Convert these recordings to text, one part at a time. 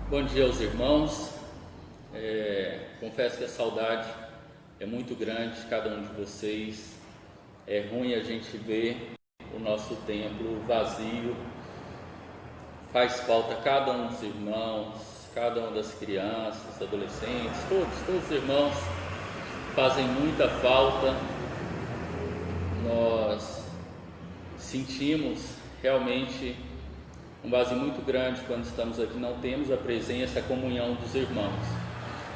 Bom dia aos irmãos. Confesso que a saudade é muito grande de cada um de vocês. É ruim a gente ver o nosso templo vazio. Faz falta cada um dos irmãos, cada uma das crianças, adolescentes, todos os irmãos fazem muita falta. Nós sentimos realmente um vazio muito grande quando estamos aqui, não temos a presença, a comunhão dos irmãos.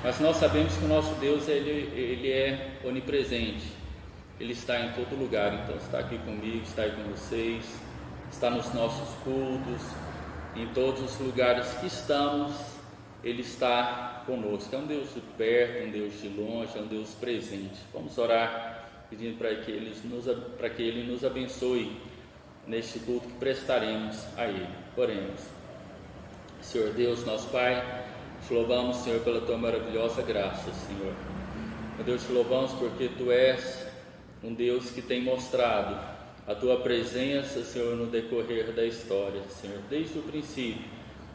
Mas nós sabemos que o nosso Deus ele é onipresente, Ele está em todo lugar. Então está aqui comigo, está aí com vocês, está nos nossos cultos, em todos os lugares que estamos, Ele está conosco. É um Deus de perto, um Deus de longe, é um Deus presente. Vamos orar pedindo para que Ele nos abençoe neste culto que prestaremos a Ele. Oremos. Senhor Deus, nosso Pai, te louvamos, Senhor, pela Tua maravilhosa graça, Senhor. Meu Deus, te louvamos porque Tu és um Deus que tem mostrado a Tua presença, Senhor, no decorrer da história, Senhor. Desde o princípio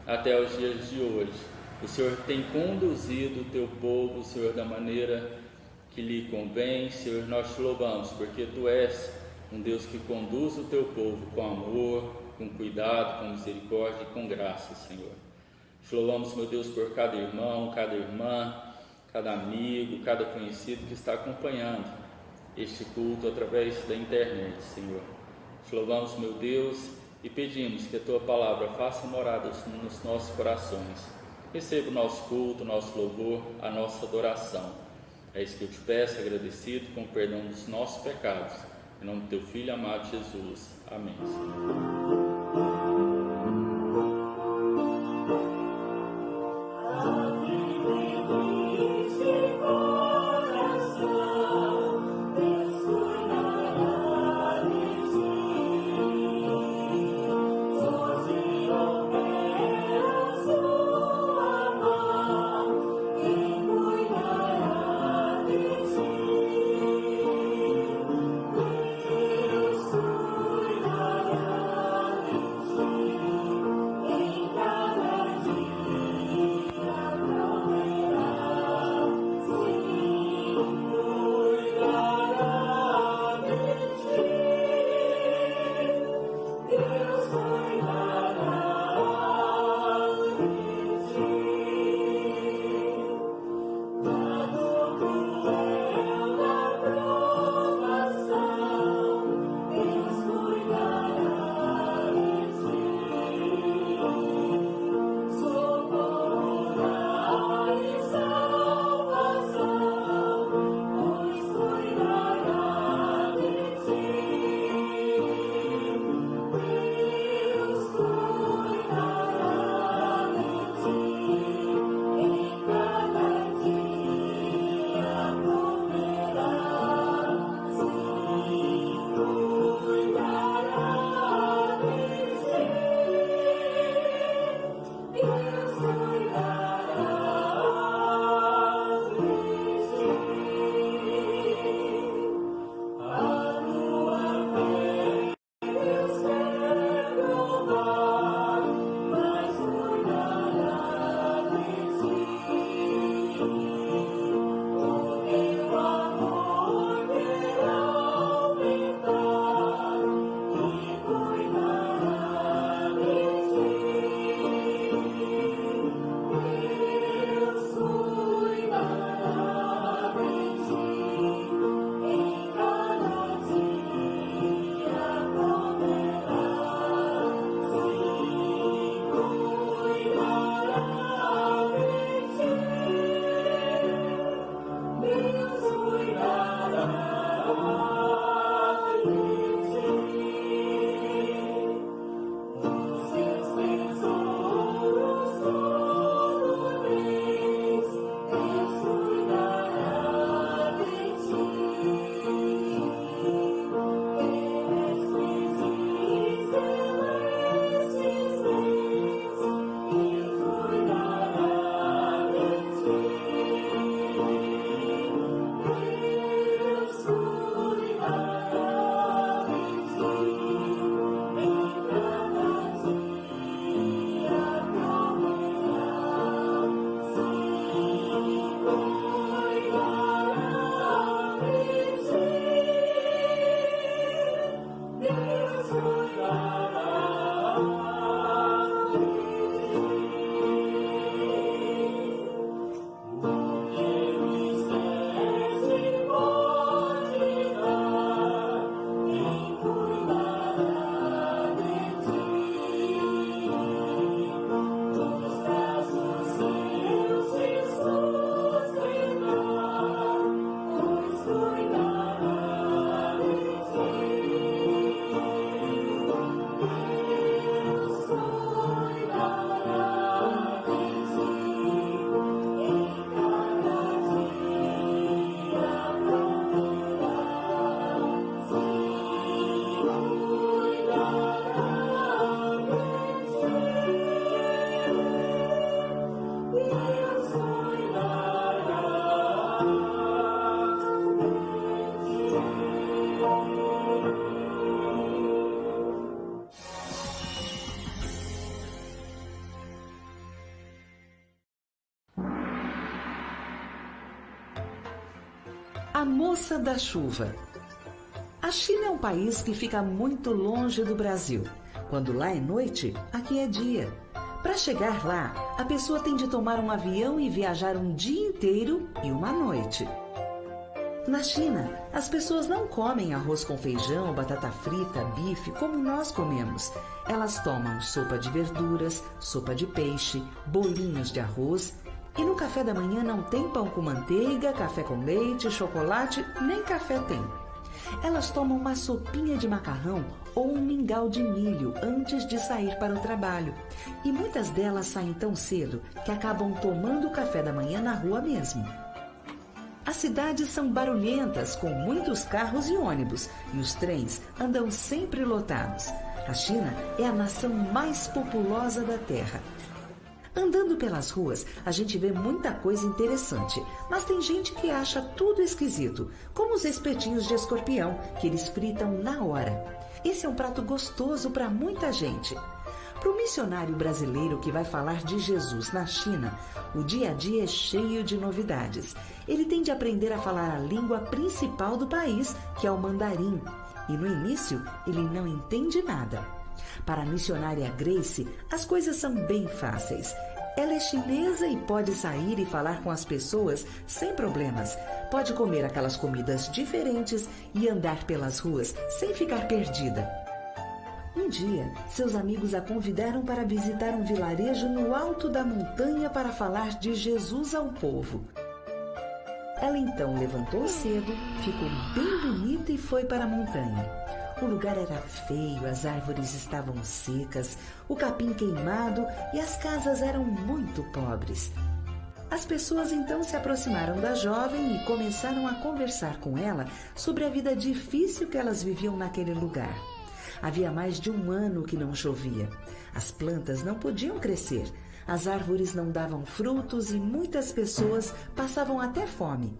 até os dias de hoje, o Senhor tem conduzido o Teu povo, Senhor, da maneira que lhe convém. Senhor, nós te louvamos porque Tu és um Deus que conduz o Teu povo com amor, com cuidado, com misericórdia e com graça, Senhor. Te louvamos, meu Deus, por cada irmão, cada irmã, cada amigo, cada conhecido que está acompanhando este culto através da internet, Senhor. Te louvamos, meu Deus, e pedimos que a Tua palavra faça morada nos nossos corações. Receba o nosso culto, o nosso louvor, a nossa adoração. É isso que eu te peço, agradecido, com o perdão dos nossos pecados. Em Em nome do teu Filho amado Jesus. Amém, Senhor. A moça da chuva. A China é um país que fica muito longe do Brasil. Quando lá é noite, aqui é dia. Para chegar lá, a pessoa tem de tomar um avião e viajar um dia inteiro e uma noite. Na China, as pessoas não comem arroz com feijão, batata frita, bife, como nós comemos. Elas tomam sopa de verduras, sopa de peixe, bolinhos de arroz. E no café da manhã não tem pão com manteiga, café com leite, chocolate, nem café tem. Elas tomam uma sopinha de macarrão ou um mingau de milho antes de sair para o trabalho. E muitas delas saem tão cedo que acabam tomando o café da manhã na rua mesmo. As cidades são barulhentas, com muitos carros e ônibus, e os trens andam sempre lotados. A China é a nação mais populosa da Terra. Andando pelas ruas, a gente vê muita coisa interessante, mas tem gente que acha tudo esquisito, como os espetinhos de escorpião, que eles fritam na hora. Esse é um prato gostoso para muita gente. Para o missionário brasileiro que vai falar de Jesus na China, o dia a dia é cheio de novidades. Ele tem de aprender a falar a língua principal do país, que é o mandarim, e no início ele não entende nada. Para a missionária Grace, as coisas são bem fáceis. Ela é chinesa e pode sair e falar com as pessoas sem problemas. Pode comer aquelas comidas diferentes e andar pelas ruas sem ficar perdida. Um dia, seus amigos a convidaram para visitar um vilarejo no alto da montanha para falar de Jesus ao povo. Ela então levantou cedo, ficou bem bonita e foi para a montanha. O lugar era feio, as árvores estavam secas, o capim queimado e as casas eram muito pobres. As pessoas então se aproximaram da jovem e começaram a conversar com ela sobre a vida difícil que elas viviam naquele lugar. Havia mais de um ano que não chovia. As plantas não podiam crescer, as árvores não davam frutos e muitas pessoas passavam até fome.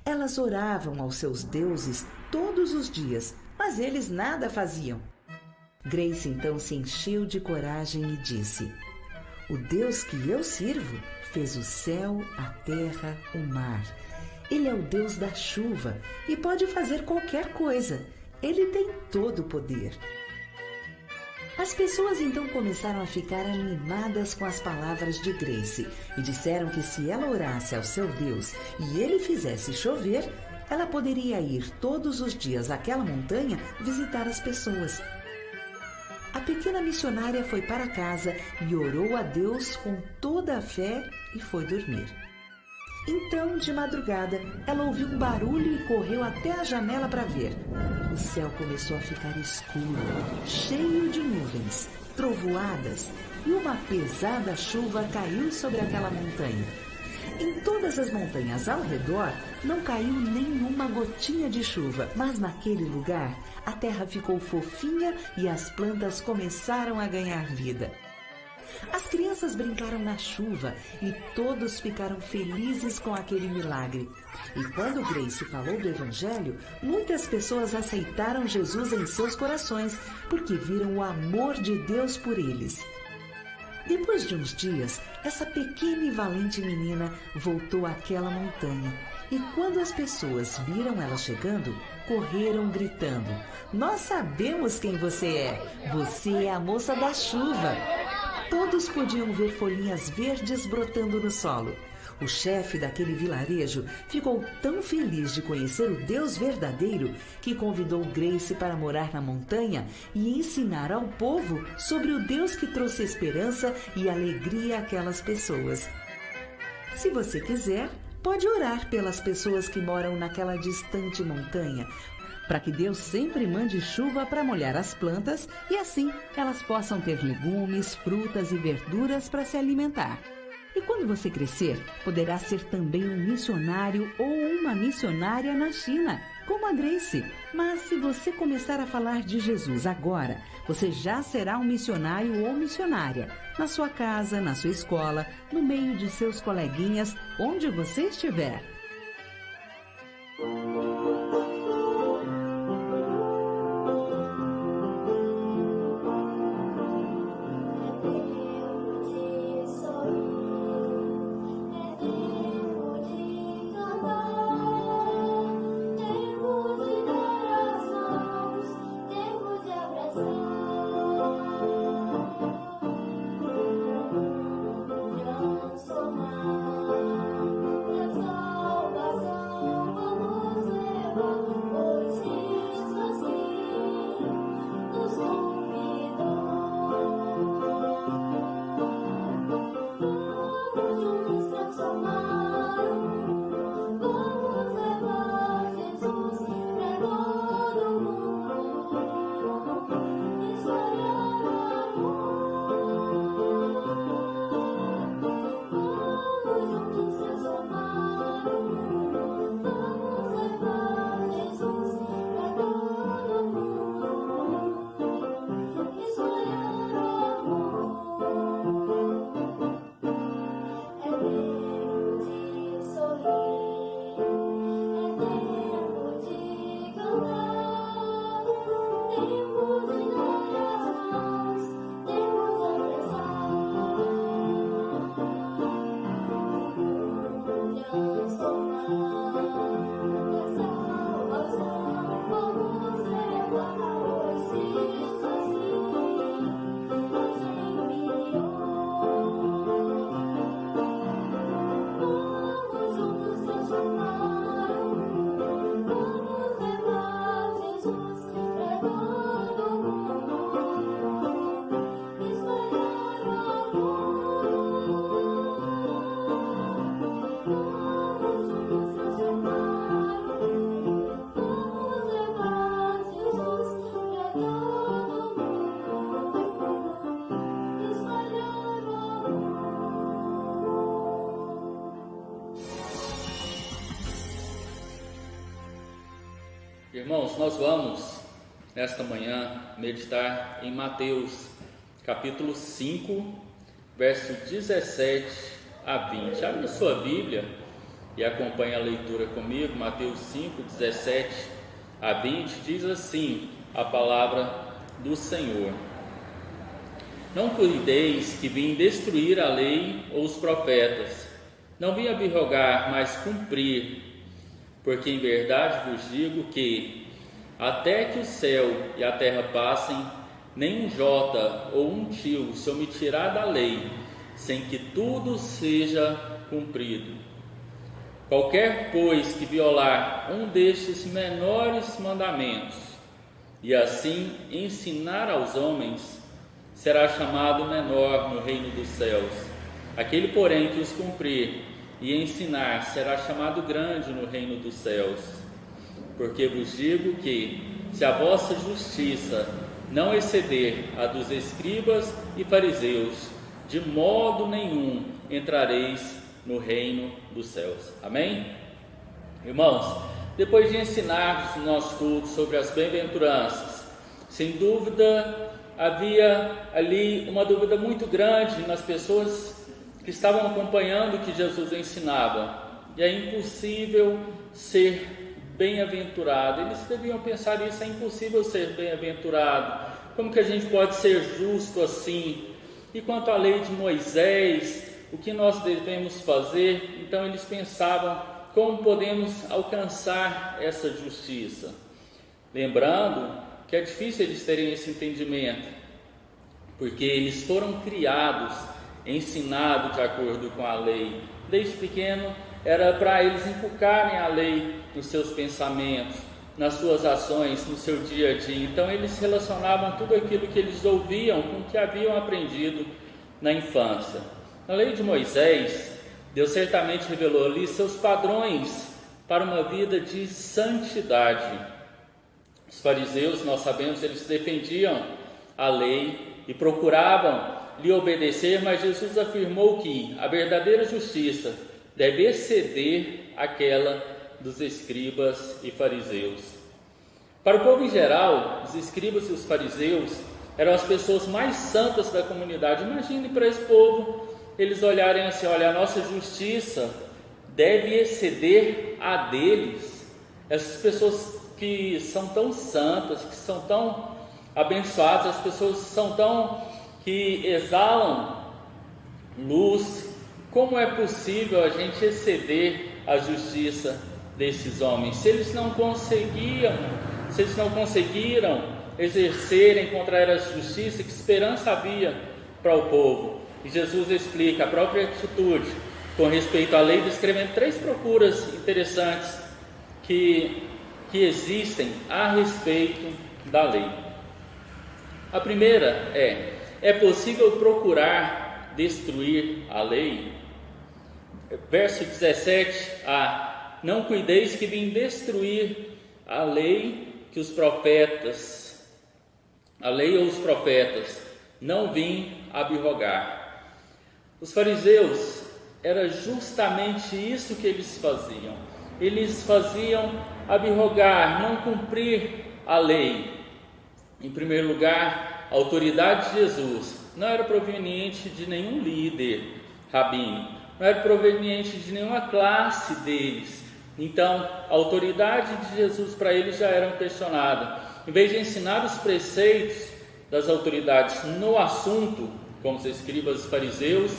Elas oravam aos seus deuses todos os dias, mas eles nada faziam. Grace então se encheu de coragem e disse: "O Deus que eu sirvo fez o céu, a terra, o mar. Ele é o Deus da chuva e pode fazer qualquer coisa. Ele tem todo o poder." As pessoas então começaram a ficar animadas com as palavras de Grace e disseram que se ela orasse ao seu Deus e ele fizesse chover, ela poderia ir todos os dias àquela montanha visitar as pessoas. A pequena missionária foi para casa e orou a Deus com toda a fé e foi dormir. Então, de madrugada, ela ouviu um barulho e correu até a janela para ver. O céu começou a ficar escuro, cheio de nuvens, trovoadas, e uma pesada chuva caiu sobre aquela montanha. Em todas as montanhas ao redor não caiu nenhuma gotinha de chuva, mas naquele lugar a terra ficou fofinha e as plantas começaram a ganhar vida. As crianças brincaram na chuva e todos ficaram felizes com aquele milagre. E quando Grace falou do Evangelho, muitas pessoas aceitaram Jesus em seus corações, porque viram o amor de Deus por eles. Depois de uns dias, essa pequena e valente menina voltou àquela montanha. E quando as pessoas viram ela chegando, correram gritando: "Nós sabemos quem você é! Você é a moça da chuva!" Todos podiam ver folhinhas verdes brotando no solo. O chefe daquele vilarejo ficou tão feliz de conhecer o Deus verdadeiro que convidou Grace para morar na montanha e ensinar ao povo sobre o Deus que trouxe esperança e alegria àquelas pessoas. Se você quiser, pode orar pelas pessoas que moram naquela distante montanha, para que Deus sempre mande chuva para molhar as plantas e assim elas possam ter legumes, frutas e verduras para se alimentar. E quando você crescer, poderá ser também um missionário ou uma missionária na China, como a Grace. Mas se você começar a falar de Jesus agora, você já será um missionário ou missionária, na sua casa, na sua escola, no meio de seus coleguinhas, onde você estiver. Irmãos, nós vamos, nesta manhã, meditar em Mateus, capítulo 5, verso 17 a 20. Abre a sua Bíblia e acompanhe a leitura comigo. Mateus 5, 17 a 20, diz assim a palavra do Senhor: Não cuideis que vim destruir a lei ou os profetas. Não vim abrogar, mas cumprir. Porque em verdade vos digo que, até que o céu e a terra passem, nem um jota ou um tio se omitirá da lei, sem que tudo seja cumprido. Qualquer, pois, que violar um destes menores mandamentos, e assim ensinar aos homens, será chamado menor no reino dos céus. Aquele, porém, que os cumprir e ensinar, será chamado grande no reino dos céus. Porque vos digo que, se a vossa justiça não exceder a dos escribas e fariseus, de modo nenhum entrareis no reino dos céus. Amém? Irmãos, depois de ensinar no nosso culto sobre as bem-aventuranças, sem dúvida havia ali uma dúvida muito grande nas pessoas que estavam acompanhando o que Jesus ensinava. E é impossível ser bem-aventurado. Eles deviam pensar isso: é impossível ser bem-aventurado. Como que a gente pode ser justo assim? E quanto à lei de Moisés, o que nós devemos fazer? Então eles pensavam: como podemos alcançar essa justiça? Lembrando que é difícil eles terem esse entendimento, porque eles foram criados, ensinados de acordo com a lei. Desde pequeno era para eles inculcarem a lei nos seus pensamentos, nas suas ações, no seu dia a dia. Então eles relacionavam tudo aquilo que eles ouviam com o que haviam aprendido na infância. Na lei de Moisés, Deus certamente revelou ali seus padrões para uma vida de santidade. Os fariseus, nós sabemos, eles defendiam a lei e procuravam lhe obedecer, mas Jesus afirmou que a verdadeira justiça deve exceder aquela dos escribas e fariseus. Para o povo em geral, os escribas e os fariseus eram as pessoas mais santas da comunidade. Imagine para esse povo eles olharem assim: olha, a nossa justiça deve exceder a deles. Essas pessoas que são tão santas, que são tão abençoadas, as pessoas que exalam luz, como é possível a gente exceder a justiça desses homens? Se eles não conseguiram exercer, encontrar a justiça, que esperança havia para o povo? E Jesus explica a própria atitude com respeito à lei, descrevendo 3 procuras interessantes que existem a respeito da lei. A primeira é possível procurar destruir a lei? Verso 17: não cuideis que vim destruir a lei ou os profetas, não vim abrogar. Os fariseus, era justamente isso que eles faziam. Eles faziam abrogar, não cumprir a lei. Em primeiro lugar, a autoridade de Jesus não era proveniente de nenhum líder rabínico, não era proveniente de nenhuma classe deles. Então, a autoridade de Jesus para eles já era questionada. Em vez de ensinar os preceitos das autoridades no assunto, como os escribas e fariseus,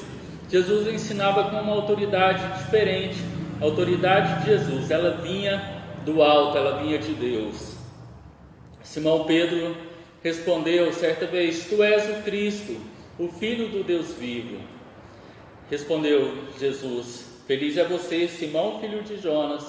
Jesus ensinava com uma autoridade diferente. A autoridade de Jesus, ela vinha do alto, ela vinha de Deus. Simão Pedro respondeu certa vez: Tu és o Cristo, o Filho do Deus vivo. Respondeu Jesus: Feliz é você, Simão, filho de Jonas,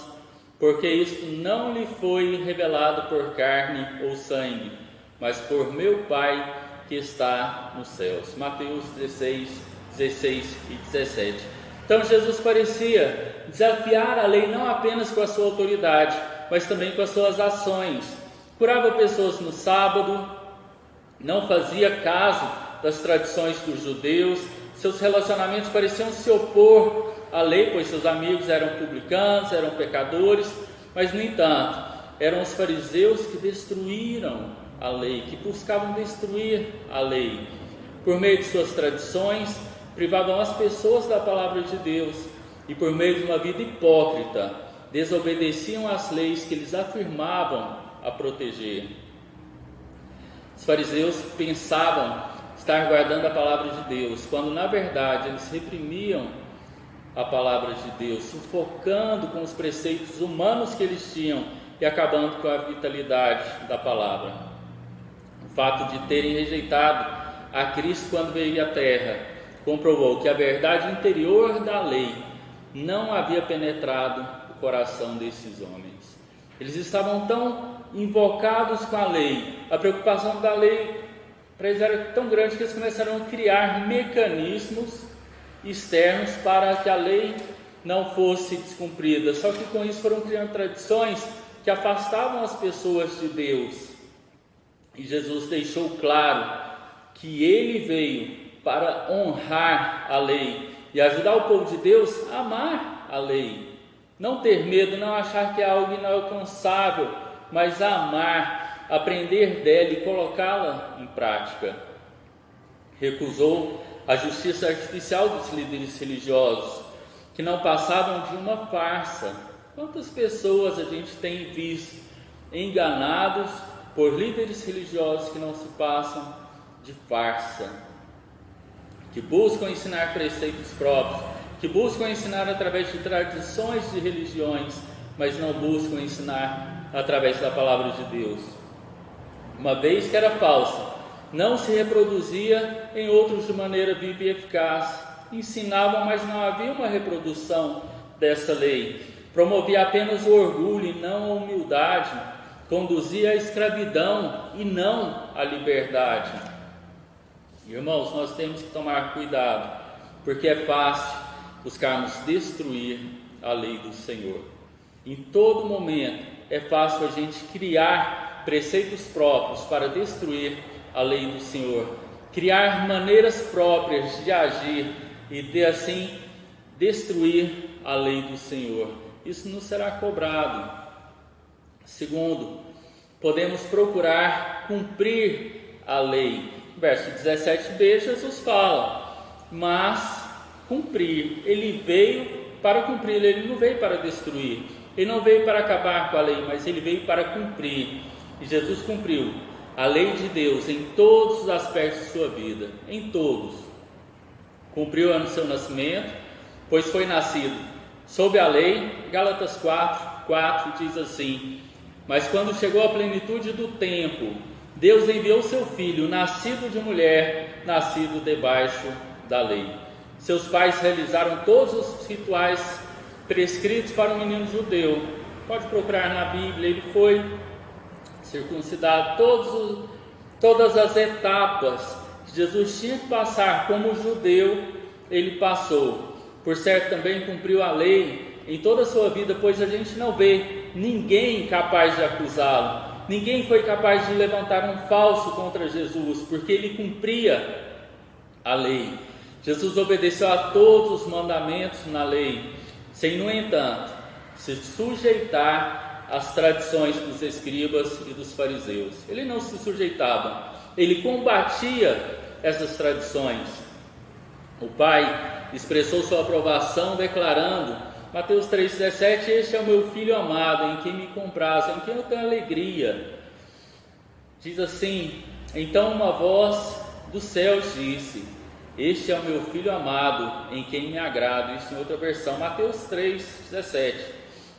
porque isto não lhe foi revelado por carne ou sangue, mas por meu Pai que está nos céus. Mateus 16 e 17. Então Jesus parecia desafiar a lei não apenas com a sua autoridade, mas também com as suas ações. Curava pessoas no sábado, não fazia caso das tradições dos judeus, seus relacionamentos pareciam se opor à lei, pois seus amigos eram publicanos, eram pecadores, mas no entanto, eram os fariseus que destruíram a lei, que buscavam destruir a lei. Por meio de suas tradições, privavam as pessoas da palavra de Deus e, por meio de uma vida hipócrita, desobedeciam às leis que eles afirmavam a proteger. Os fariseus pensavam estar guardando a palavra de Deus, quando na verdade eles reprimiam a palavra de Deus, sufocando com os preceitos humanos que eles tinham e acabando com a vitalidade da palavra. O fato de terem rejeitado a Cristo quando veio à terra comprovou que a verdade interior da lei não havia penetrado o coração desses homens. Eles estavam tão invocados com a lei, a preocupação da lei para eles era tão grande que eles começaram a criar mecanismos externos para que a lei não fosse descumprida. Só que com isso foram criando tradições que afastavam as pessoas de Deus. E Jesus deixou claro que ele veio para honrar a lei e ajudar o povo de Deus a amar a lei. Não ter medo, não achar que é algo inalcançável, mas a amar, aprender dela e colocá-la em prática. Recusou a justiça artificial dos líderes religiosos, que não passavam de uma farsa. Quantas pessoas a gente tem visto enganados por líderes religiosos que não se passam de farsa, que buscam ensinar preceitos próprios, que buscam ensinar através de tradições de religiões, mas não buscam ensinar através da palavra de Deus. Uma vez que era falsa, não se reproduzia em outros de maneira viva e eficaz. Ensinavam, mas não havia uma reprodução dessa lei. Promovia apenas o orgulho e não a humildade. Conduzia à escravidão e não à liberdade. Irmãos, nós temos que tomar cuidado, porque é fácil buscarmos destruir a lei do Senhor. Em todo momento é fácil a gente criar preceitos próprios para destruir a lei do Senhor, criar maneiras próprias de agir e de assim destruir a lei do Senhor. Isso não será cobrado. Segundo, podemos procurar cumprir a lei. Verso 17b, Jesus fala, mas cumprir. Ele veio para cumprir, ele não veio para destruir, ele não veio para acabar com a lei, mas ele veio para cumprir. E Jesus cumpriu a lei de Deus em todos os aspectos de sua vida, em todos. Cumpriu no seu nascimento, pois foi nascido sob a lei. Gálatas 4 diz assim: mas quando chegou a plenitude do tempo, Deus enviou seu filho, nascido de mulher, nascido debaixo da lei. Seus pais realizaram todos os rituais prescritos para o menino judeu. Pode procurar na Bíblia, ele foi circuncidado, todas as etapas que Jesus tinha que passar como judeu, ele passou. Por certo, também cumpriu a lei em toda a sua vida, pois a gente não vê ninguém capaz de acusá-lo, ninguém foi capaz de levantar um falso contra Jesus, porque ele cumpria a lei. Jesus obedeceu a todos os mandamentos na lei, sem, no entanto, se sujeitar às tradições dos escribas e dos fariseus. Ele não se sujeitava, ele combatia essas tradições. O Pai expressou sua aprovação declarando, Mateus 3,17, este é o meu Filho amado, em quem me comprazo, em quem eu tenho alegria. Diz assim, então uma voz dos céus disse, este é o meu Filho amado, em quem me agrado. Isso em outra versão, Mateus 3,17.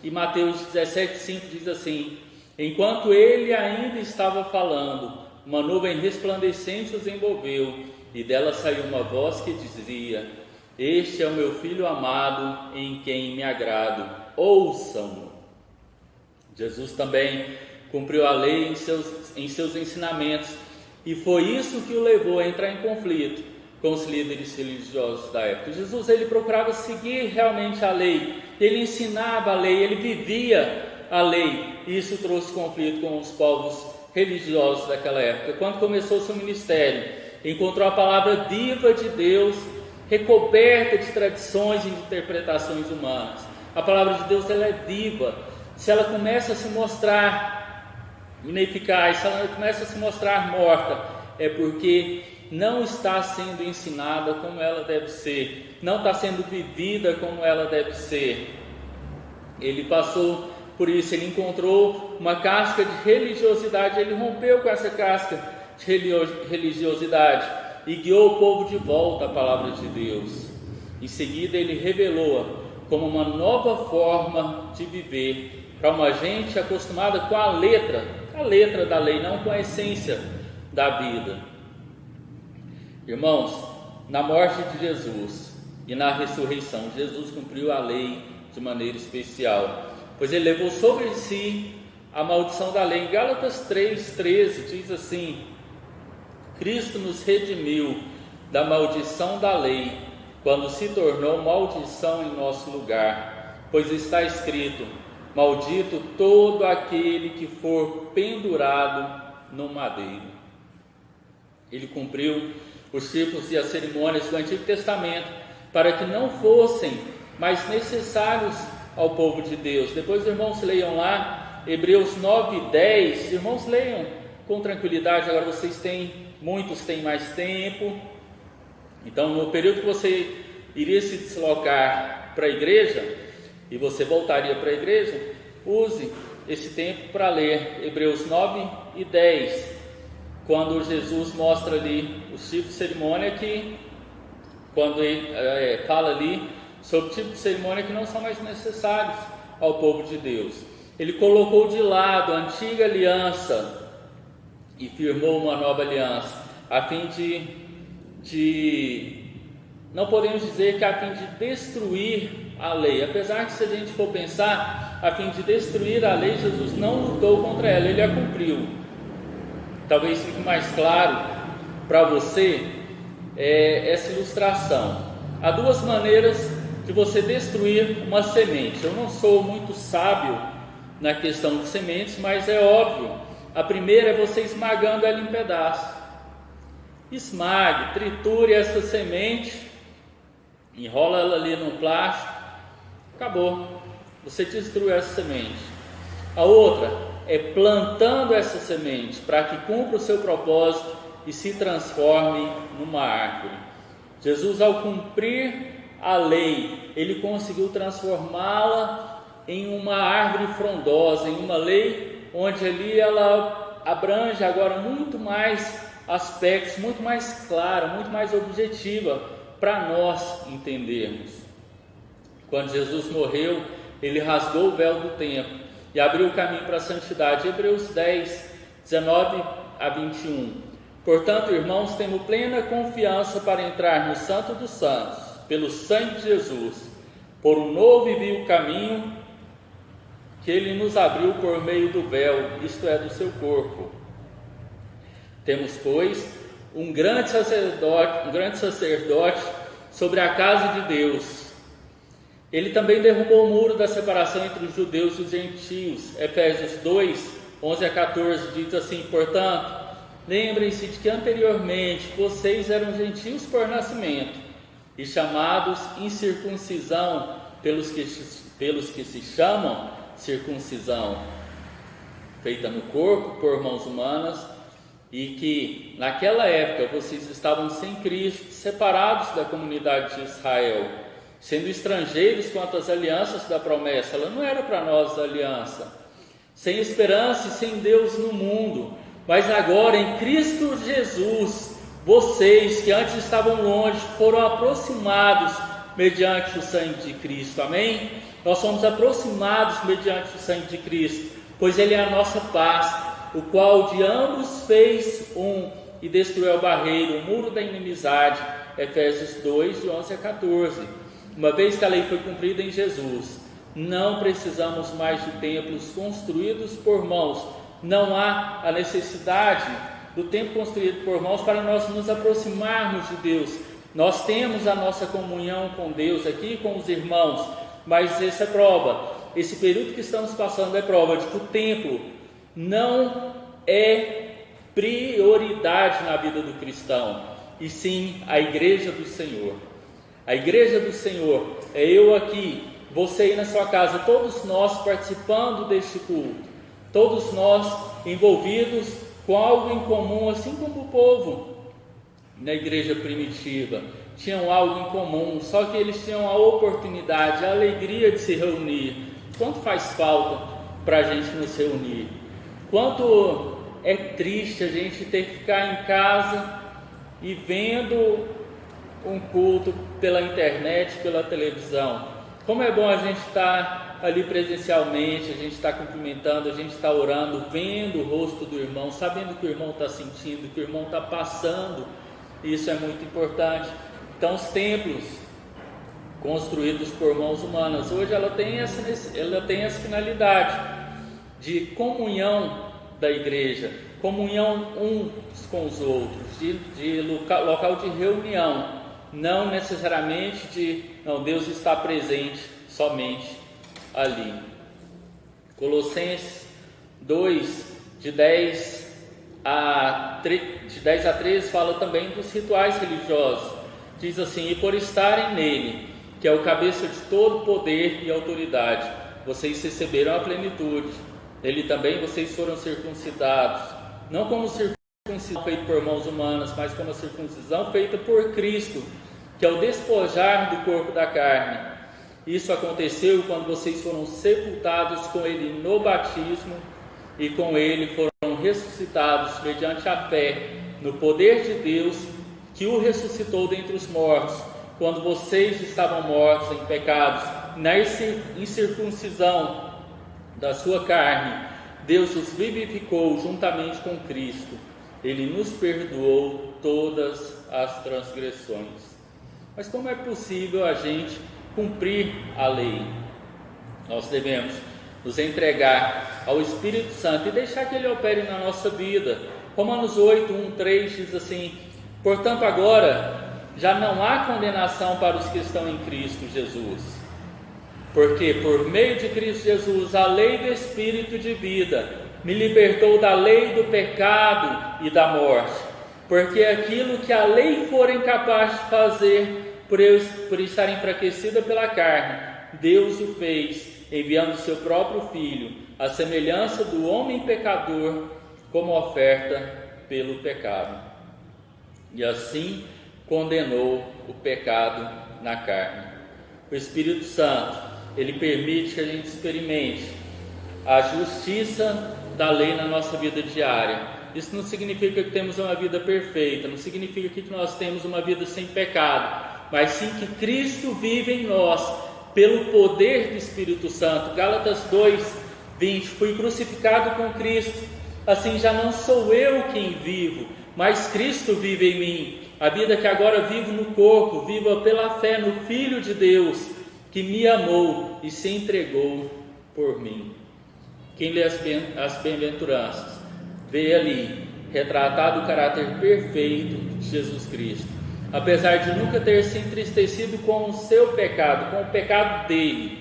E Mateus 17,5 diz assim, enquanto ele ainda estava falando, uma nuvem resplandecente os envolveu, e dela saiu uma voz que dizia, este é o meu Filho amado, em quem me agrado, ouçam-no. Jesus também cumpriu a lei em seus ensinamentos, e foi isso que o levou a entrar em conflito com os líderes religiosos da época. Jesus, ele procurava seguir realmente a lei, ele ensinava a lei, ele vivia a lei, e isso trouxe conflito com os povos religiosos daquela época. Quando começou o seu ministério, encontrou a palavra viva de Deus, recoberta de tradições e interpretações humanas. A palavra de Deus, ela é viva, se ela começa a se mostrar ineficaz, se ela começa a se mostrar morta, é porque não está sendo ensinada como ela deve ser, não está sendo vivida como ela deve ser. Ele passou por isso, ele encontrou uma casca de religiosidade, ele rompeu com essa casca de religiosidade e guiou o povo de volta à palavra de Deus. Em seguida, ele revelou-a como uma nova forma de viver para uma gente acostumada com a letra da lei, não com a essência da vida. Irmãos, na morte de Jesus e na ressurreição, Jesus cumpriu a lei de maneira especial, pois ele levou sobre si a maldição da lei. Em Gálatas 3,13 diz assim: Cristo nos redimiu da maldição da lei, quando se tornou maldição em nosso lugar, pois está escrito: maldito todo aquele que for pendurado no madeiro. Ele cumpriu os tipos e as cerimônias do Antigo Testamento para que não fossem mais necessários ao povo de Deus. Depois os irmãos leiam lá Hebreus 9:10. Irmãos, leiam com tranquilidade. Agora muitos têm mais tempo, então no período que você iria se deslocar para a igreja e você voltaria para a igreja, use esse tempo para ler Hebreus 9:10, quando Jesus mostra ali os tipos de cerimônia quando ele fala ali sobre tipos de cerimônia que não são mais necessários ao povo de Deus. Ele colocou de lado a antiga aliança e firmou uma nova aliança, a fim de não podemos dizer que a fim de destruir a lei, apesar que, se a gente for pensar, a fim de destruir a lei, Jesus não lutou contra ela, ele a cumpriu. Talvez fique mais claro para você essa ilustração. Há duas maneiras de você destruir uma semente. Eu não sou muito sábio na questão de sementes, mas é óbvio. A primeira é você esmagando ela em pedaços. Esmague, triture essa semente, enrola ela ali no plástico, acabou. Você destrui essa semente. A outra é plantando essa semente para que cumpra o seu propósito e se transforme numa árvore. Jesus, ao cumprir a lei, ele conseguiu transformá-la em uma árvore frondosa, em uma lei onde ali ela abrange agora muito mais aspectos, muito mais clara, muito mais objetiva para nós entendermos. Quando Jesus morreu, ele rasgou o véu do templo e abriu o caminho para a santidade. Hebreus 10, 19 a 21. Portanto, irmãos, temos plena confiança para entrar no Santo dos Santos, pelo sangue de Jesus, por um novo e vivo caminho que ele nos abriu por meio do véu, isto é, do seu corpo. Temos, pois, um grande sacerdote sobre a casa de Deus. Ele também derrubou o muro da separação entre os judeus e os gentios. Efésios 2, 11 a 14 diz assim: portanto, lembrem-se de que anteriormente vocês eram gentios por nascimento e chamados incircuncisão pelos que se chamam circuncisão, feita no corpo por mãos humanas, e que naquela época vocês estavam sem Cristo, separados da comunidade de Israel, sendo estrangeiros quanto às alianças da promessa. Ela não era para nós a aliança, sem esperança e sem Deus no mundo. Mas agora em Cristo Jesus, vocês que antes estavam longe foram aproximados mediante o sangue de Cristo. Amém? Nós somos aproximados mediante o sangue de Cristo, pois Ele é a nossa paz, o qual de ambos fez um e destruiu a barreira, o muro da inimizade. Efésios 2, de 11 a 14. Uma vez que a lei foi cumprida em Jesus, não precisamos mais de templos construídos por mãos. Não há a necessidade do templo construído por mãos para nós nos aproximarmos de Deus. Nós temos a nossa comunhão com Deus aqui, com os irmãos, mas essa é prova, esse período que estamos passando é prova de que o templo não é prioridade na vida do cristão, e sim a igreja do Senhor. A igreja do Senhor é eu aqui, você aí na sua casa, todos nós participando deste culto, todos nós envolvidos com algo em comum, assim como o povo na igreja primitiva tinham algo em comum, só que eles tinham a oportunidade, a alegria de se reunir. Quanto faz falta para a gente nos reunir? Quanto é triste a gente ter que ficar em casa e vendo um culto pela internet, pela televisão. Como é bom a gente estar ali presencialmente, a gente está cumprimentando, a gente está orando, vendo o rosto do irmão, sabendo o que o irmão está sentindo, o que o irmão está passando. Isso é muito importante. Então, os templos construídos por mãos humanas, hoje ela tem essa finalidade de comunhão da igreja, comunhão uns com os outros, de local de reunião, não necessariamente Deus está presente somente ali. Colossenses 2, de 10 a 13, fala também dos rituais religiosos. Diz assim: e por estarem nele, que é o cabeça de todo poder e autoridade, vocês receberam a plenitude. Nele também vocês foram circuncidados, não como circuncisão feita por mãos humanas, mas como a circuncisão feita por Cristo, que é o despojar do corpo da carne. Isso aconteceu quando vocês foram sepultados com ele no batismo, e com ele foram ressuscitados mediante a fé no poder de Deus, que o ressuscitou dentre os mortos, quando vocês estavam mortos em pecados, na incircuncisão da sua carne. Deus os vivificou juntamente com Cristo. Ele nos perdoou todas as transgressões. Mas como é possível a gente cumprir a lei? Nós devemos nos entregar ao Espírito Santo e deixar que Ele opere na nossa vida. Romanos 8, 1, 3 diz assim: portanto agora já não há condenação para os que estão em Cristo Jesus, porque por meio de Cristo Jesus a lei do Espírito de vida me libertou da lei do pecado e da morte, porque aquilo que a lei for incapaz de fazer, por estar enfraquecida pela carne, Deus o fez, enviando seu próprio Filho, à semelhança do homem pecador, como oferta pelo pecado. E assim condenou o pecado na carne. O Espírito Santo, ele permite que a gente experimente a justiça da lei na nossa vida diária. Isso não significa que temos uma vida perfeita, não significa que nós temos uma vida sem pecado, mas sim que Cristo vive em nós pelo poder do Espírito Santo. Gálatas 2, 20: fui crucificado com Cristo, assim já não sou eu quem vivo, mas Cristo vive em mim. A vida que agora vivo no corpo, viva pela fé no Filho de Deus, que me amou e se entregou por mim. Quem lê as bem-aventuranças vê ali retratado o caráter perfeito de Jesus Cristo. Apesar de nunca ter se entristecido com o seu pecado, com o pecado dele,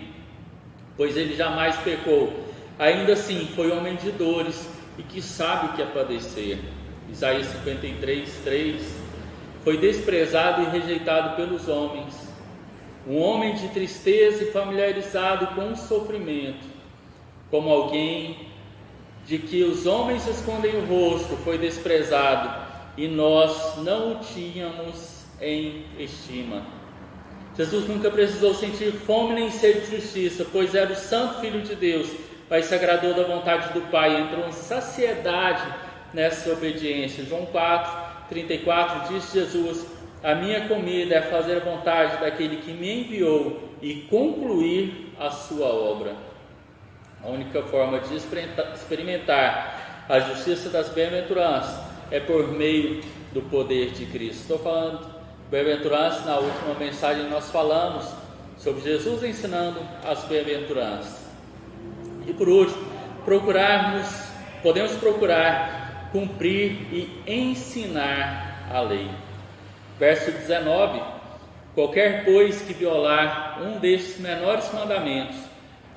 pois ele jamais pecou, ainda assim foi homem de dores e que sabe o que é padecer. Isaías 53, 3: foi desprezado e rejeitado pelos homens, um homem de tristeza e familiarizado com o sofrimento, como alguém de que os homens escondem o rosto, foi desprezado, e nós não o tínhamos em estima. Jesus nunca precisou sentir fome nem sede de justiça, pois era o santo Filho de Deus, mas se agradou da vontade do Pai, entrou em saciedade nessa obediência. João 4, 34 diz Jesus: a minha comida é fazer a vontade daquele que me enviou e concluir a sua obra. A única forma de experimentar a justiça das bem-aventuranças é por meio do poder de Cristo. Estou falando bem-aventuranças, na última mensagem nós falamos sobre Jesus ensinando as bem-aventuranças. E por último, podemos procurar cumprir e ensinar a lei. Verso 19: qualquer, pois, que violar um destes menores mandamentos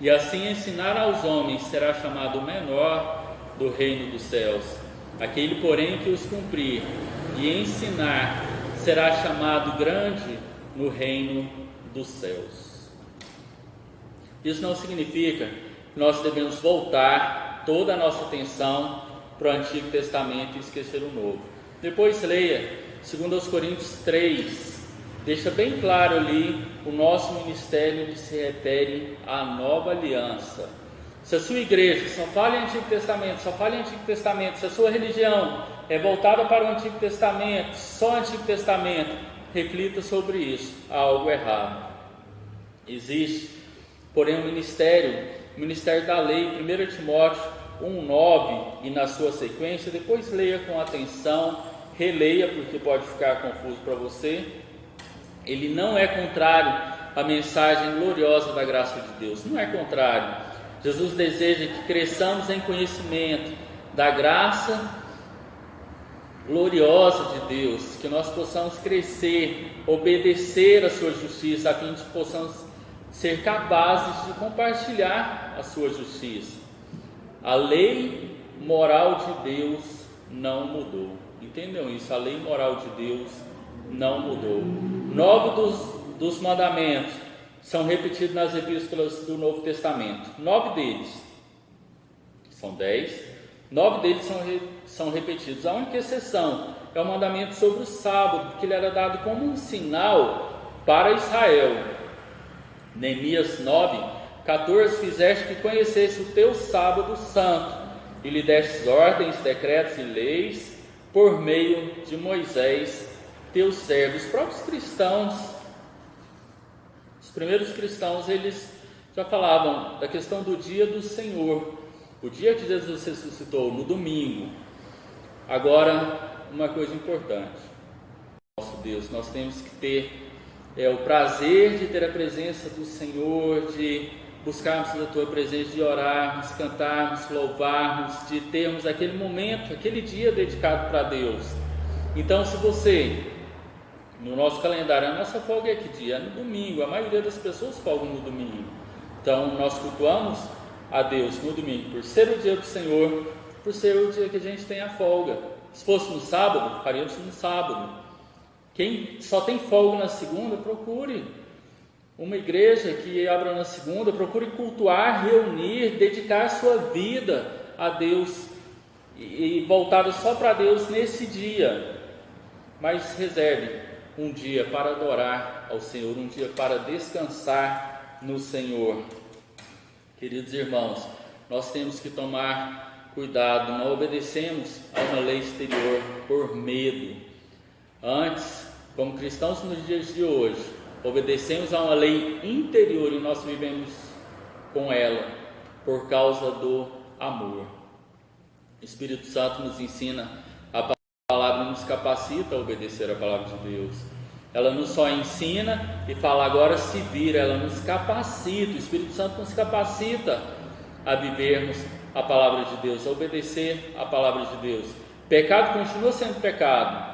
e assim ensinar aos homens, será chamado menor do reino dos céus. Aquele, porém, que os cumprir e ensinar, será chamado grande no reino dos céus. Isso não significa que nós devemos voltar toda a nossa atenção para o Antigo Testamento e esquecer o Novo. Depois leia 2 Coríntios 3, deixa bem claro ali o nosso ministério que se refere à nova aliança. Se a sua igreja só fala em Antigo Testamento, se a sua religião é voltada para o Antigo Testamento, só Antigo Testamento, reflita sobre isso, há algo errado. Existe, porém, o ministério da lei, 1 Timóteo 1,9 e na sua sequência, depois leia com atenção, releia porque pode ficar confuso para você. Ele não é contrário à mensagem gloriosa da graça de Deus, não é contrário. Jesus deseja que cresçamos em conhecimento da graça gloriosa de Deus, que nós possamos crescer, obedecer a sua justiça, a fim de que possamos ser capazes de compartilhar a sua justiça. A lei moral de Deus não mudou. Entendam isso? A lei moral de Deus não mudou. 9 dos mandamentos são repetidos nas epístolas do Novo Testamento. 9 deles, são 10, 9 deles são repetidos. A única exceção é o mandamento sobre o sábado, porque ele era dado como um sinal para Israel. Neemias 9:14, fizeste que conhecesse o teu sábado santo, e lhe destes ordens, decretos e leis, por meio de Moisés, teu servo. Os próprios cristãos, os primeiros cristãos, eles já falavam da questão do dia do Senhor, o dia que Jesus ressuscitou, no domingo. Agora, uma coisa importante, nosso Deus, nós temos que ter o prazer de ter a presença do Senhor, de buscarmos a tua presença, de orarmos, cantarmos, louvarmos, de termos aquele momento, aquele dia dedicado para Deus. Então, se você, no nosso calendário, a nossa folga é que dia? É no domingo. A maioria das pessoas folgam no domingo. Então, nós cultuamos a Deus no domingo, por ser o dia do Senhor, por ser o dia que a gente tem a folga. Se fosse no sábado, faríamos no sábado. Quem só tem folga na segunda, procure uma igreja que abra na segunda, procure cultuar, reunir, dedicar sua vida a Deus e voltada só para Deus nesse dia. Mas reserve um dia para adorar ao Senhor, um dia para descansar no Senhor. Queridos irmãos, nós temos que tomar cuidado, não obedecemos a uma lei exterior por medo. Antes, como cristãos nos dias de hoje, obedecemos a uma lei interior e nós vivemos com ela por causa do amor. O Espírito Santo nos ensina a palavra, nos capacita a obedecer a palavra de Deus. Ela não só ensina e fala agora se vira, ela nos capacita. O Espírito Santo nos capacita a vivermos a palavra de Deus, a obedecer a palavra de Deus. Pecado continua sendo pecado.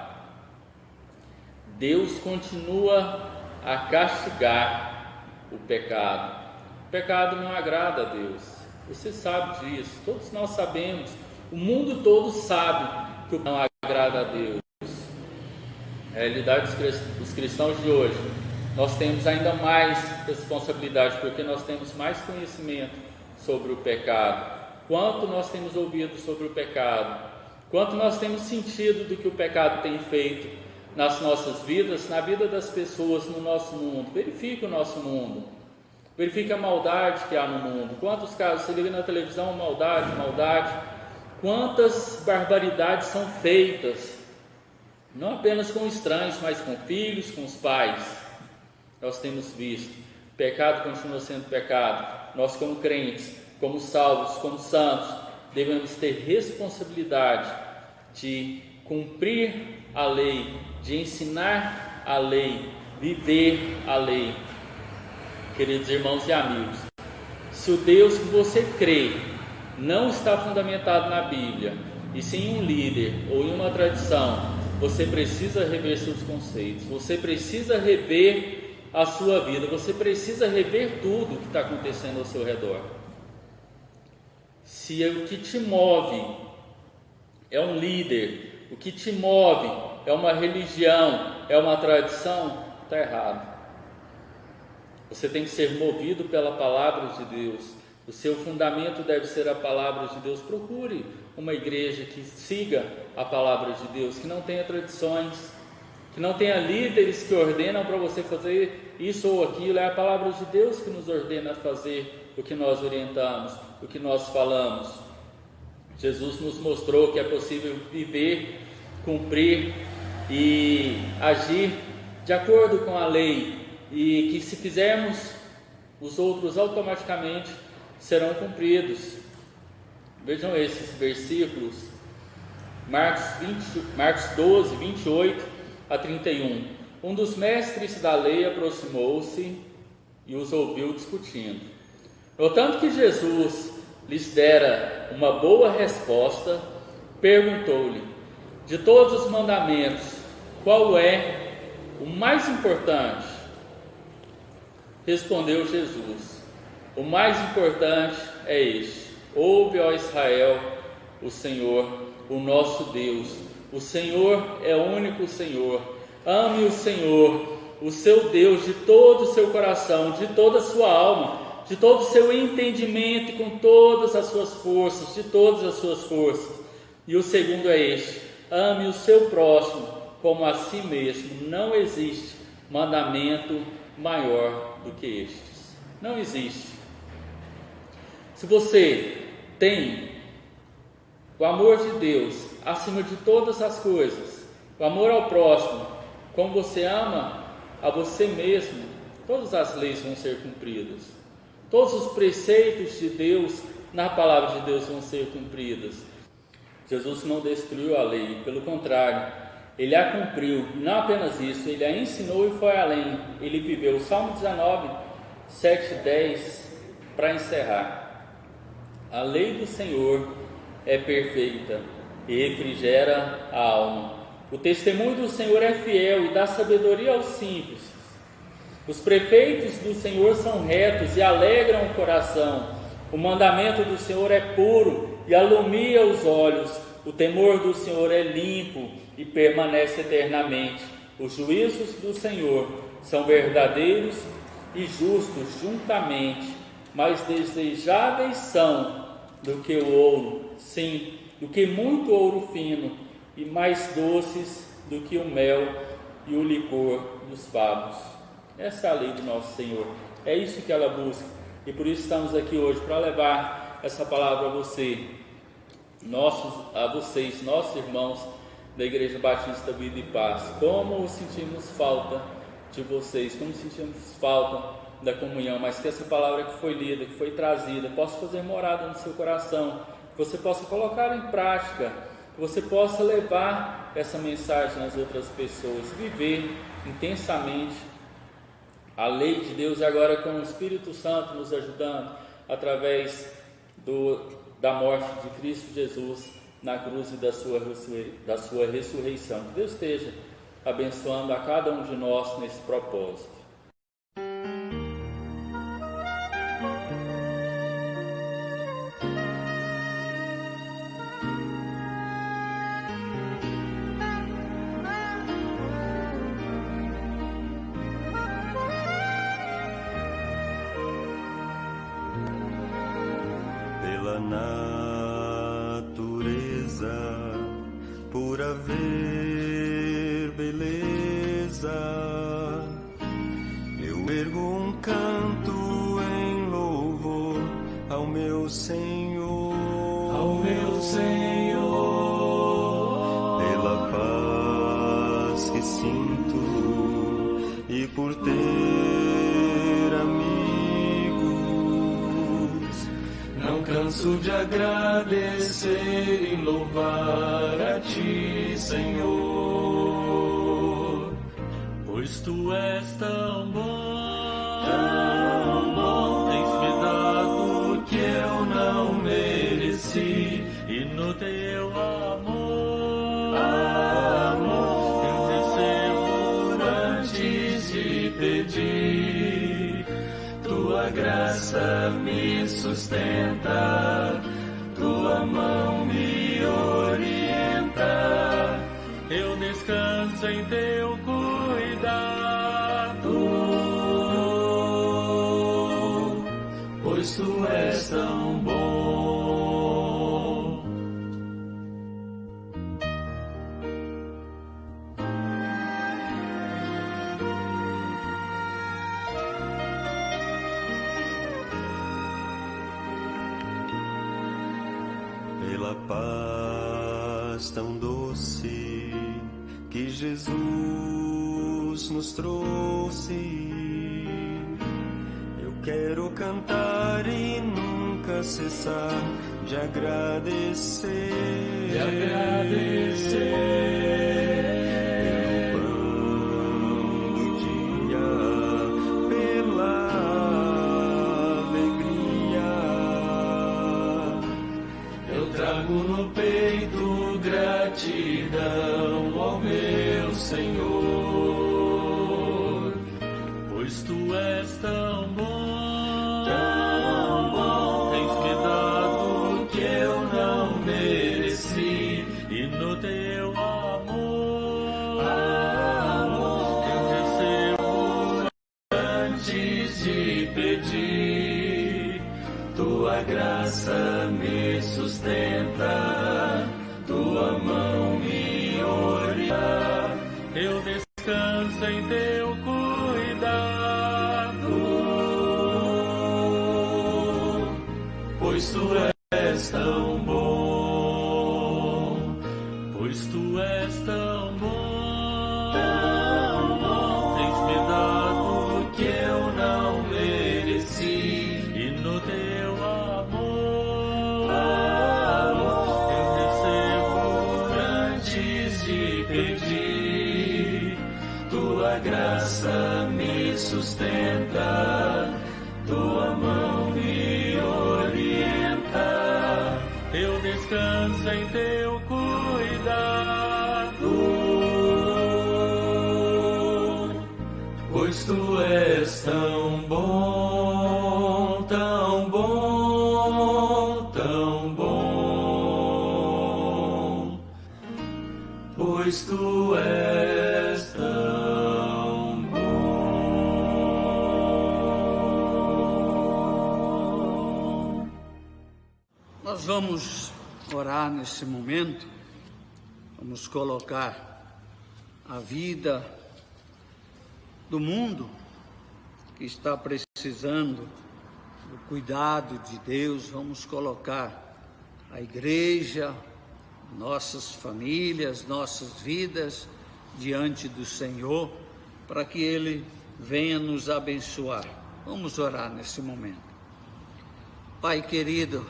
Deus continua a castigar o pecado. O pecado não agrada a Deus. Você sabe disso. Todos nós sabemos. O mundo todo sabe que o pecado não agrada a Deus. A realidade dos cristãos de hoje, nós temos ainda mais responsabilidade, porque nós temos mais conhecimento sobre o pecado. Quanto nós temos ouvido sobre o pecado, quanto nós temos sentido do que o pecado tem feito nas nossas vidas, na vida das pessoas, no nosso mundo. Verifique o nosso mundo, verifique a maldade que há no mundo. Quantos casos, você liga na televisão, maldade, quantas barbaridades são feitas, não apenas com estranhos, mas com filhos, com os pais. Nós temos visto, pecado continua sendo pecado. Nós, como crentes, como salvos, como santos, devemos ter responsabilidade de cumprir a lei, de ensinar a lei, viver a lei. Queridos irmãos e amigos, se o Deus que você crê não está fundamentado na Bíblia, e sim em um líder ou em uma tradição, você precisa rever seus conceitos, você precisa rever a sua vida, você precisa rever tudo que está acontecendo ao seu redor. Se o que te move é um líder, o que te move é uma religião, é uma tradição, está errado. Você tem que ser movido pela palavra de Deus. O seu fundamento deve ser a palavra de Deus. Procure uma igreja que siga a palavra de Deus, que não tenha tradições, que não tenha líderes que ordenam para você fazer isso ou aquilo. É a palavra de Deus que nos ordena a fazer o que nós orientamos, o que nós falamos. Jesus nos mostrou que é possível viver, cumprir e agir de acordo com a lei, e que se fizermos, os outros automaticamente serão cumpridos. Vejam esses versículos, Marcos 12, 28 a 31. Um dos mestres da lei aproximou-se e os ouviu discutindo. Notando que Jesus lhes dera uma boa resposta, perguntou-lhe: de todos os mandamentos, qual é o mais importante? Respondeu Jesus: o mais importante é este: ouve, ó Israel, o Senhor, o nosso Deus. O Senhor é o único Senhor. Ame o Senhor, o seu Deus, de todo o seu coração, de toda a sua alma, de todo o seu entendimento e com todas as suas forças, de todas as suas forças. E o segundo é este: ame o seu próximo como a si mesmo. Não existe mandamento maior do que estes. Não existe. Se você tem o amor de Deus acima de todas as coisas, o amor ao próximo, como você ama a você mesmo, todas as leis vão ser cumpridas. Todos os preceitos de Deus na palavra de Deus vão ser cumpridos. Jesus não destruiu a lei, pelo contrário, ele a cumpriu. Não apenas isso, ele a ensinou e foi além. Ele viveu. Salmo 19, 7 e 10, para encerrar. A lei do Senhor é perfeita e refrigera a alma. O testemunho do Senhor é fiel e dá sabedoria aos simples. Os preceitos do Senhor são retos e alegram o coração. O mandamento do Senhor é puro e alumia os olhos. O temor do Senhor é limpo e permanece eternamente. Os juízos do Senhor são verdadeiros e justos juntamente, mais desejáveis são do que o ouro, sim, do que muito ouro fino, e mais doces do que o mel e o licor dos favos. Essa é a lei do nosso Senhor, é isso que ela busca, e por isso estamos aqui hoje, para levar essa palavra a você, a vocês, nossos irmãos da Igreja Batista Vida e Paz. Como sentimos falta de vocês, como sentimos falta da comunhão, mas que essa palavra que foi lida, que foi trazida, possa fazer morada no seu coração, que você possa colocar em prática, que você possa levar essa mensagem às outras pessoas, viver intensamente a lei de Deus, agora com o Espírito Santo nos ajudando, através da morte de Cristo Jesus na cruz e da sua ressurreição. Que Deus esteja abençoando a cada um de nós nesse propósito. Pela natureza, por haver beleza, eu ergo um canto em louvor ao meu Senhor, pela paz que sinto e por ter amigos. Não canso de agradecer e louvar a Ti, Senhor, pois Tu és tão bom, tens me dado o que eu não mereci, e no Teu amor eu recebo antes de pedir. Tua graça me sustenta, Tua mão me orienta, eu descanso em Teu cuidado. pela paz tão doce que Jesus nos trouxe. Eu quero cantar e nunca cessar de agradecer. No peito gratidão ao meu Senhor, pois Tu és tão bom, tens me dado o que eu não mereci, e no Teu amor eu recebo antes de pedir. Tua graça me sustenta, Tua mão me orienta, eu descanso em Teu cuidado, pois Tu és tão bom, pois Tu és tão bom, tens me dado o que eu não mereci, e no Teu amor eu recebo antes de pedir. Tua graça me sustenta, Tua mão me orienta, eu descanso em Teu cuidado, pois Tu és tão bom, tão bom, tão bom, pois Tu és tão bom. Nós vamos orar nesse momento, vamos colocar a vida do mundo que está precisando do cuidado de Deus, vamos colocar a igreja, nossas famílias, nossas vidas diante do Senhor, para que Ele venha nos abençoar. Vamos orar nesse momento. Pai querido,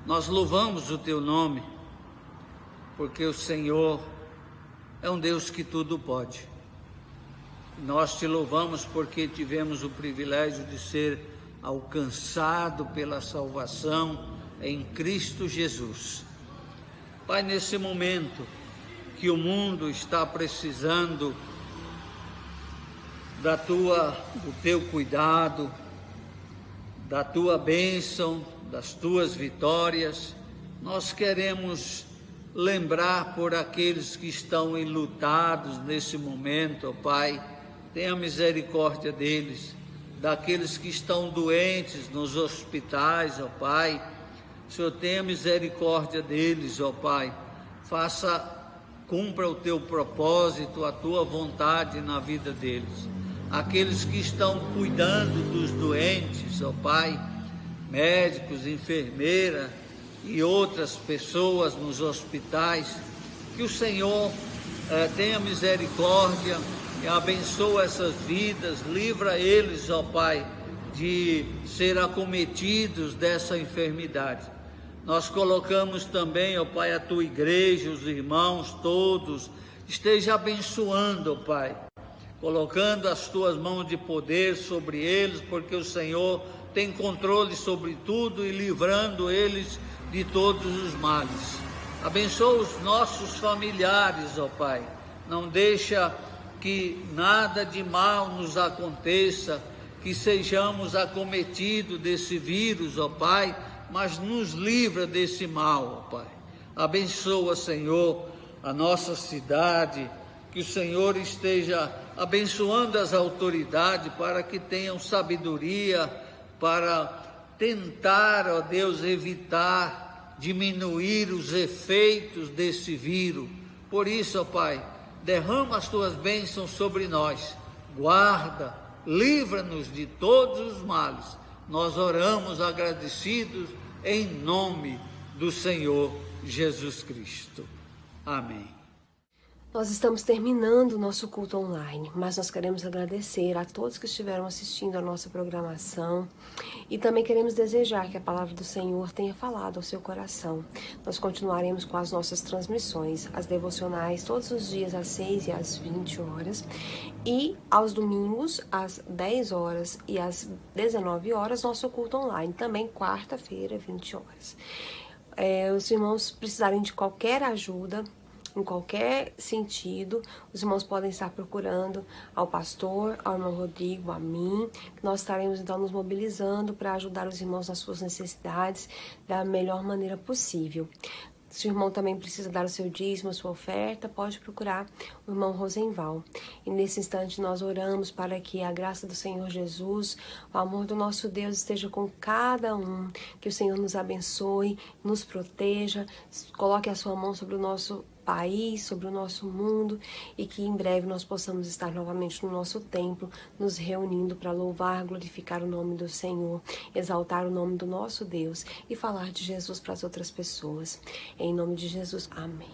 nós louvamos o Teu nome, porque o Senhor é um Deus que tudo pode. Nós Te louvamos porque tivemos o privilégio de ser alcançado pela salvação em Cristo Jesus. Pai, nesse momento que o mundo está precisando do Teu cuidado, da Tua bênção, das Tuas vitórias, nós queremos lembrar por aqueles que estão enlutados nesse momento, ó Pai. Tenha misericórdia deles, daqueles que estão doentes nos hospitais, ó Pai. Senhor, tenha misericórdia deles, ó Pai. Cumpra o Teu propósito, a Tua vontade na vida deles. Aqueles que estão cuidando dos doentes, ó Pai, médicos, enfermeiras e outras pessoas nos hospitais, que o Senhor tenha misericórdia e abençoa essas vidas, livra eles, ó Pai, de ser acometidos dessa enfermidade. Nós colocamos também, ó Pai, a Tua igreja, os irmãos todos, esteja abençoando, ó Pai, colocando as Tuas mãos de poder sobre eles, porque o Senhor tem controle sobre tudo e livrando eles de todos os males. Abençoa os nossos familiares, ó Pai, não deixa que nada de mal nos aconteça, que sejamos acometidos desse vírus, ó Pai, mas nos livra desse mal, ó Pai. Abençoa, Senhor, a nossa cidade, que o Senhor esteja abençoando as autoridades para que tenham sabedoria para tentar, ó Deus, evitar, diminuir os efeitos desse vírus. Por isso, ó Pai, derrama as Tuas bênçãos sobre nós, guarda, livra-nos de todos os males. Nós oramos agradecidos em nome do Senhor Jesus Cristo. Amém. Nós estamos terminando o nosso culto online, mas nós queremos agradecer a todos que estiveram assistindo a nossa programação e também queremos desejar que a palavra do Senhor tenha falado ao seu coração. Nós continuaremos com as nossas transmissões, as devocionais, todos os dias às 6 e às 20 horas e aos domingos às 10 horas e às 19 horas, nosso culto online, também quarta-feira, 20 horas. Os irmãos precisarem de qualquer ajuda, em qualquer sentido, os irmãos podem estar procurando ao pastor, ao irmão Rodrigo, a mim, que nós estaremos então nos mobilizando para ajudar os irmãos nas suas necessidades da melhor maneira possível. Se o irmão também precisa dar o seu dízimo, a sua oferta, pode procurar o irmão Rosenval. E nesse instante nós oramos para que a graça do Senhor Jesus, o amor do nosso Deus esteja com cada um, que o Senhor nos abençoe, nos proteja, coloque a sua mão sobre o nosso país, sobre o nosso mundo e que em breve nós possamos estar novamente no nosso templo, nos reunindo para louvar, glorificar o nome do Senhor, exaltar o nome do nosso Deus e falar de Jesus para as outras pessoas. Em nome de Jesus, amém.